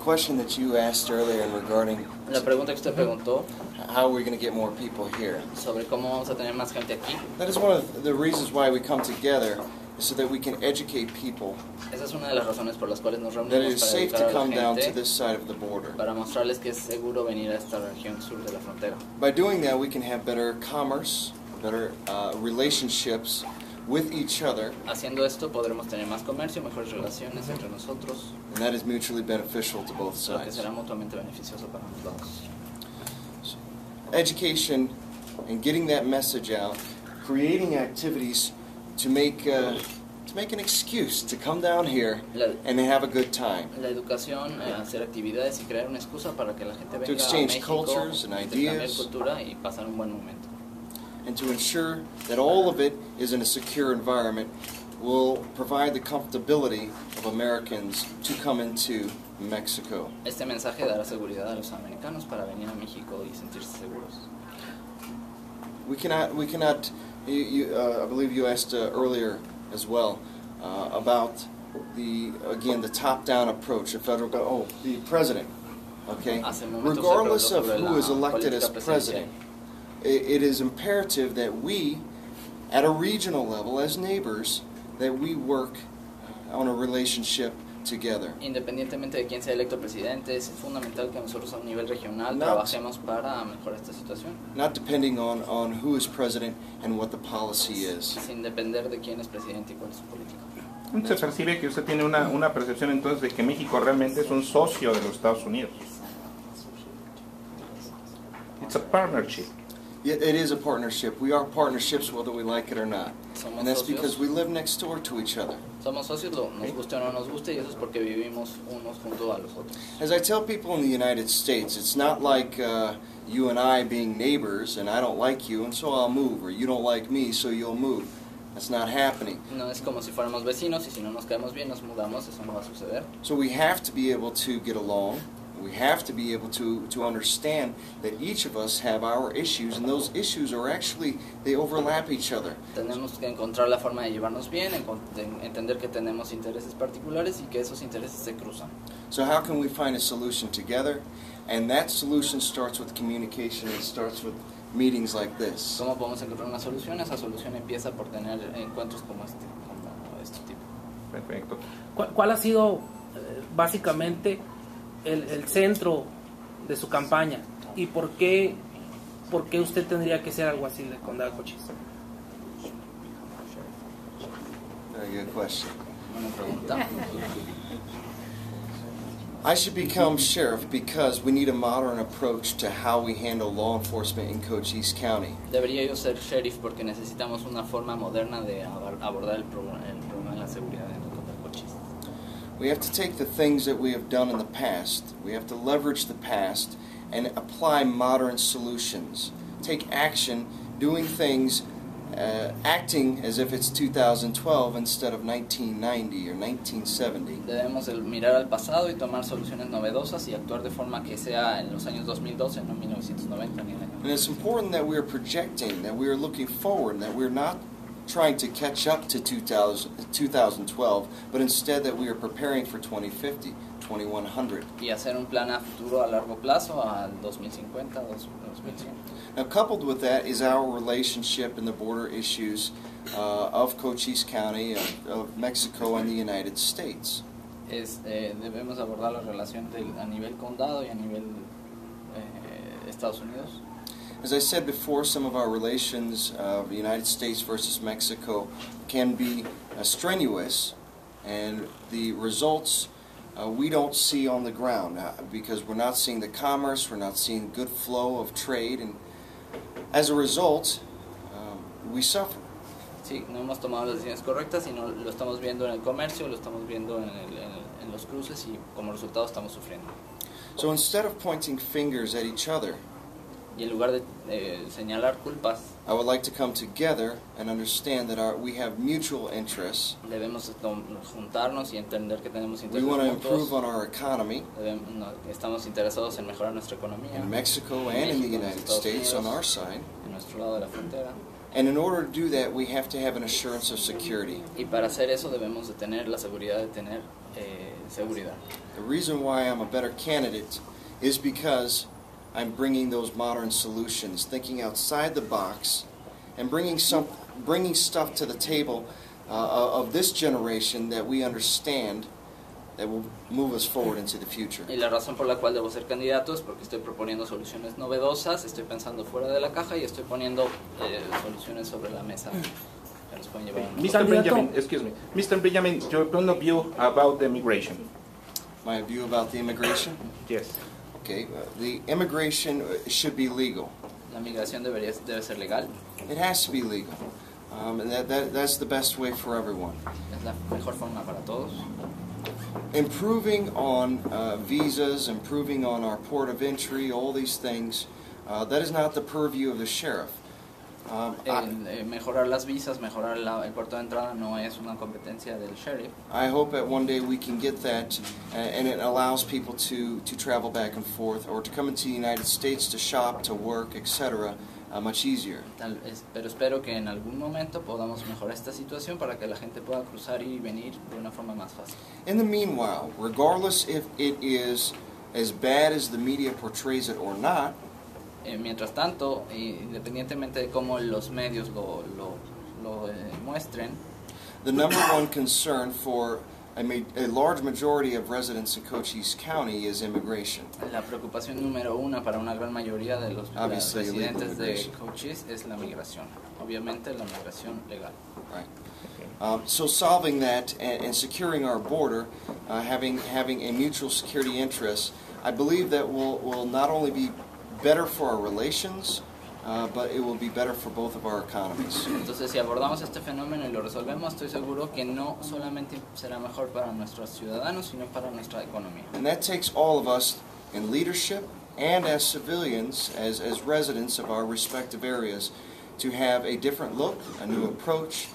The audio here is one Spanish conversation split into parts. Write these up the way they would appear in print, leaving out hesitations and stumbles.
question that you asked earlier regarding La pregunta que usted preguntó how we're going to get more people here. sobre cómo vamos a tener más gente aquí. That is one of the reasons why we come together, is so that we can educate people Esa es una de las razones por las cuales nos that it reunimos is para safe educar to a come la down to gente, this side of the border. para mostrarles que es seguro venir a esta región sur de la frontera. By doing that, we can have better commerce, better relationships with each other, Haciendo esto podremos tener más comercio, mejores relaciones entre nosotros, and that is mutually beneficial to both lo que sides. será mutuamente beneficioso para ambos lados. Education and getting that message out, creating activities to make an excuse to come down here and have a good time. La educación, hacer actividades y crear una excusa para que la gente venga a exchange México, cultures and intercambiar ideas. cultura y pasar un buen momento. And to ensure that all of it is in a secure environment will provide the comfortability of Americans to come into Mexico. Este mensaje dará seguridad a los americanos para venir a México y sentirse seguros. We cannot. I believe you asked earlier as well about the top-down approach. The the president. Okay. Regardless of who is elected as president, it is imperative that we, at a regional level, as neighbors, that we work on a relationship together. Independientemente de quién sea electo presidente, es fundamental que nosotros a un nivel regional trabajemos para mejorar esta situación. Not depending on who is president and what the policy is. Sin depender de quién es presidente y cuál es su política. Se percibe que usted tiene una percepción entonces de que México realmente es un socio de los Estados Unidos. It's a partnership. It is a partnership. We are partnerships whether we like it or not. And that's because we live next door to each other. Somos socios, nos guste o no nos guste, y eso es porque vivimos unos junto a los otros. As I tell people in the United States, it's not like you and I being neighbors and I don't like you and so I'll move, or you don't like me so you'll move. That's not happening. No es como si fuéramos vecinos y si no nos caemos bien nos mudamos, eso no va a suceder. So we have to be able to get along. We have to be able to understand that each of us have our issues, and those issues are actually, they overlap each other. Tenemos que encontrar la forma de llevarnos bien, entender que tenemos intereses particulares y que esos intereses se cruzan. So how can we find a solution together? And that solution starts with communication. It starts with meetings like this. ¿Cómo podemos encontrar una solución? Esa solución empieza por tener encuentros como este tipo. Perfecto. ¿Cuál ha sido básicamente el centro de su campaña y por qué usted tendría que ser alguacil del condado de Cochise? Very good question. Buena pregunta. I should become sheriff because we need a modern approach to how we handle law enforcement in Cochise County. Debería yo ser sheriff porque necesitamos una forma moderna de abordar el problema de la seguridad en el condado de Cochise. We have to take the things that we have done in the past, we have to leverage the past and apply modern solutions. Take action, doing things, acting as if it's 2012 instead of 1990 or 1970. Debemos mirar al pasado y tomar soluciones novedosas y actuar de forma que sea en los años 2012, no 1990 ni el año. And it's important that we are projecting, that we are looking forward, that we're not trying to catch up to 2012, but instead that we are preparing for 2050, 2100. Y hacer un plan a futuro a largo plazo, al 2050, 2100. Now, coupled with that is our relationship in the border issues of Cochise County, of Mexico and the United States. Debemos abordar la relación a nivel condado y a nivel Estados Unidos. As I said before, some of our relations of the United States versus Mexico can be strenuous, and the results we don't see on the ground because we're not seeing the commerce, we're not seeing good flow of trade, and as a result, we suffer. Sí, no hemos tomado las decisiones correctas, sino lo estamos viendo en el comercio, lo estamos viendo en los cruces y como resultado estamos sufriendo. So instead of pointing fingers at each other, y en lugar de señalar culpas, I would like to come together and understand that we have mutual interests. Debemos juntarnos y entender que tenemos intereses We want to juntos. improve on our economy. Estamos interesados en mejorar nuestra economía. In Mexico and in the United States on our side. En nuestro lado de la frontera. And in order to do that, we have to have an assurance of security. Y para hacer eso debemos de tener la seguridad de tener seguridad. The reason why I'm a better candidate is because I'm bringing those modern solutions, thinking outside the box, and bringing stuff to the table of this generation that we understand that will move us forward into the future. Y la razón por la cual debo ser candidato es porque estoy proponiendo soluciones novedosas, estoy pensando fuera de la caja y estoy poniendo soluciones sobre la mesa que nos pueden llevar a Mr. Benjamin, excuse me. Mr. Benjamin, your point of view about the immigration. My view about the immigration? Yes. Okay, the immigration should be legal. La migración debe ser legal. It has to be legal. And that's the best way for everyone. Es la mejor forma para todos. Improving on visas, improving on our port of entry, all these things, that is not the purview of the sheriff. Mejorar las visas, mejorar el puerto de entrada no es una competencia del sheriff. I hope that one day we can get that, and it allows people to travel back and forth, or to come into the United States to shop, to work, etc., much easier. Pero espero que en algún momento podamos mejorar esta situación para que la gente pueda cruzar y venir de una forma más fácil. In the meanwhile, regardless if it is as bad as the media portrays it or not, mientras tanto, independientemente de cómo los medios lo muestren, the number one concern for a large majority of residents in Cochise County is immigration. La preocupación número uno para una gran mayoría de los residentes de Cochise es la migración. Obviamente la migración legal. Right. So solving that and securing our border, having a mutual security interest, I believe that will not only be better for our relations, but it will be better for both of our economies. Entonces, si abordamos este fenómeno y lo resolvemos, estoy seguro que no solamente será mejor para nuestros ciudadanos, sino para nuestra economía. And that takes all of us in leadership and as civilians, as residents of our respective areas, to have a different look, a new approach,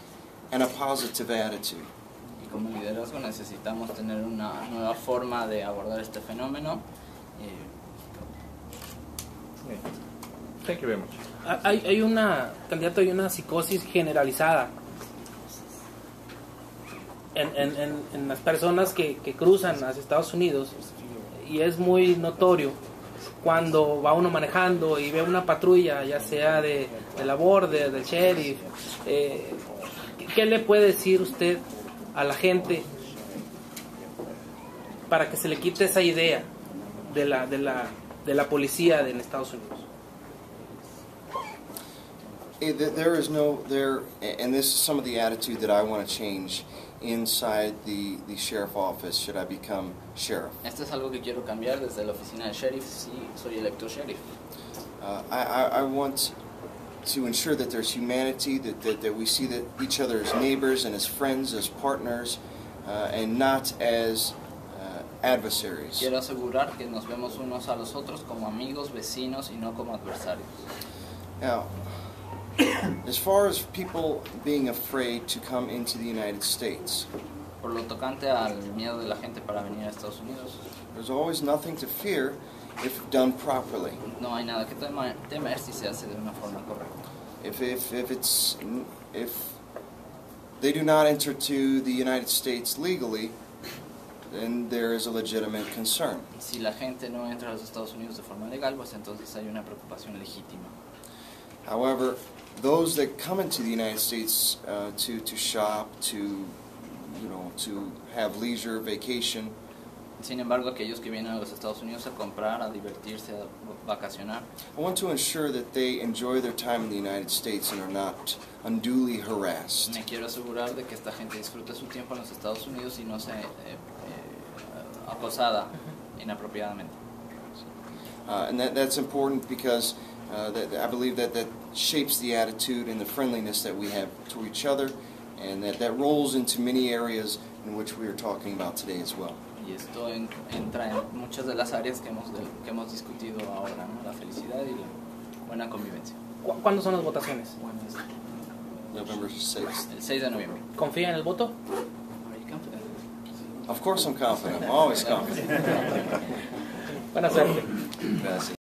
and a positive attitude. Y como liderazgo necesitamos tener una nueva forma de abordar este fenómeno. Thank you very much. Hay una psicosis generalizada en las personas que cruzan hacia Estados Unidos, y es muy notorio cuando va uno manejando y ve una patrulla, ya sea de la border, del sheriff. ¿Qué le puede decir usted a la gente para que se le quite esa idea de la policía en Estados Unidos? There is and this is some of the attitude that I want to change inside the sheriff office should I become sheriff. Esto es algo que quiero cambiar desde la oficina del sheriff si soy electo sheriff. I want to ensure that there's humanity, that we see that each other as neighbors and as friends, as partners, and not as adversaries. Quiero asegurar que nos vemos unos a los otros como amigos, vecinos y no como adversarios. Now, as far as people being afraid to come into the United States, por lo tocante al miedo de la gente para venir a Estados Unidos, there's always nothing to fear if done properly. No hay nada que temer si se hace de una forma correcta. If they do not enter to the United States legally, then there is a legitimate concern. Si la gente no entra a los Estados Unidos de forma legal, pues entonces hay una preocupación legítima. However, those that come into the United States to shop, to have leisure, vacation. Sin embargo, aquellos que vienen a los Estados Unidos a comprar, a divertirse, a vacacionar. I want to ensure that they enjoy their time in the United States and are not unduly harassed. Me quiero asegurar de que esta gente disfrute su tiempo en los Estados Unidos y no sea acosada inapropiadamente. And that's important because I believe that shapes the attitude and the friendliness that we have to each other, and that rolls into many areas in which we are talking about today as well. Y esto entra en muchas de las áreas que hemos discutido ahora, ¿no? La felicidad y la buena convivencia. ¿Cuándo son las votaciones? November 6th. El 6 de noviembre. ¿Confía en el voto? Are you confident? Of course I'm confident. I'm always confident. Buena suerte. Gracias.